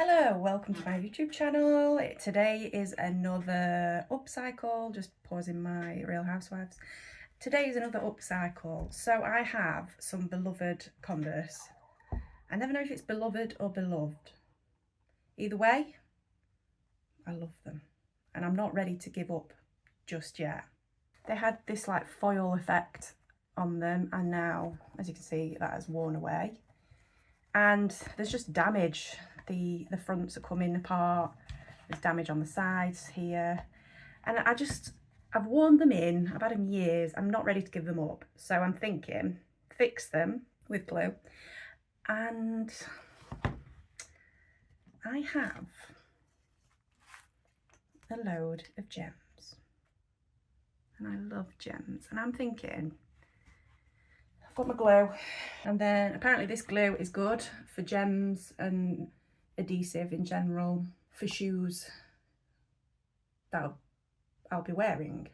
Hello, welcome to my YouTube channel. Today is another upcycle, just pausing my Real Housewives. Today is another upcycle. So I have some beloved Converse. I never know if it's beloved or beloved. Either way, I love them. And I'm not ready to give up just yet. They had this like foil effect on them, and now, as you can see, that has worn away. And there's just damage. The fronts are coming apart, there's damage on the sides here, and I've worn them in, I've had them years, I'm not ready to give them up, so I'm thinking fix them with glue. And I have a load of gems, and I love gems, and I'm thinking I've got my glue, and then apparently this glue is good for gems and adhesive in general for shoes that I'll be wearing.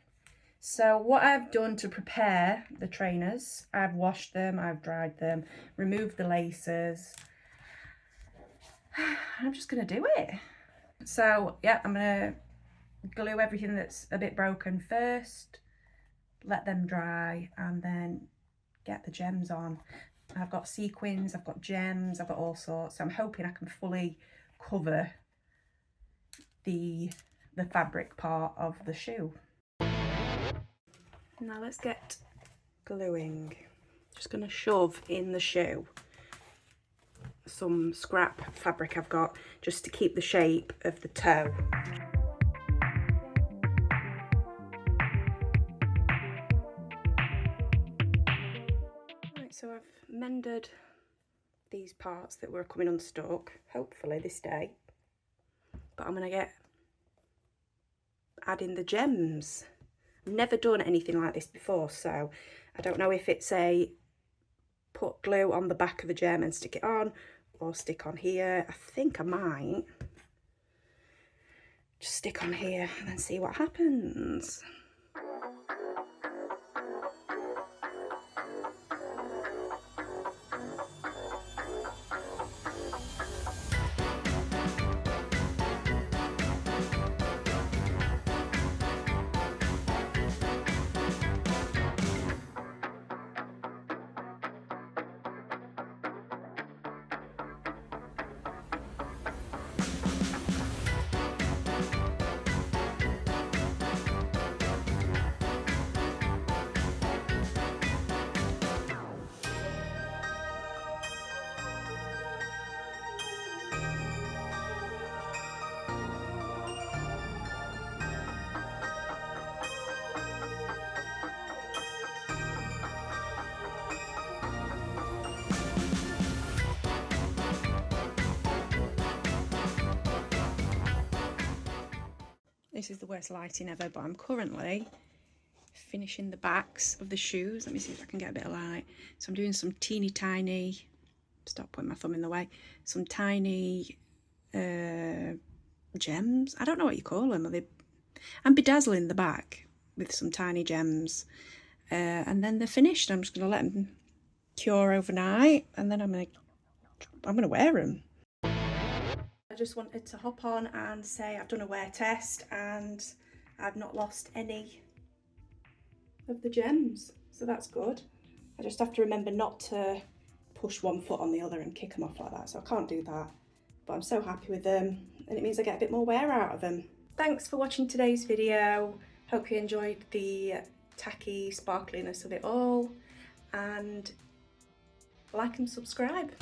So what I've done to prepare the trainers, I've washed them, I've dried them, removed the laces. I'm just gonna do it. So yeah, I'm gonna glue everything that's a bit broken first, let them dry, and then get the gems on. I've got sequins, I've got gems, I've got all sorts. So I'm hoping I can fully cover the fabric part of the shoe. Now let's get gluing. Just going to shove in the shoe some scrap fabric I've got just to keep the shape of the toe. Right, so I've mended these parts that were coming unstuck, hopefully this day, but I'm going to get adding the gems. I've never done anything like this before, so I don't know if it's a put glue on the back of the gem and stick it on, or stick on here. I think I might just stick on here and then see what happens. This is the worst lighting ever, but I'm currently finishing the backs of the shoes. Let me see if I can get a bit of light. So I'm doing some teeny tiny, stop putting my thumb in the way, some tiny gems. I don't know what you call them. I'm bedazzling the back with some tiny gems. And then they're finished. I'm just going to let them cure overnight, and then I'm going to wear them. I just wanted to hop on and say I've done a wear test and I've not lost any of the gems, so that's good. I just have to remember not to push one foot on the other and kick them off like that, so I can't do that, but I'm so happy with them, and it means I get a bit more wear out of them. Thanks for watching today's video. Hope you enjoyed the tacky sparkliness of it all, and like and subscribe.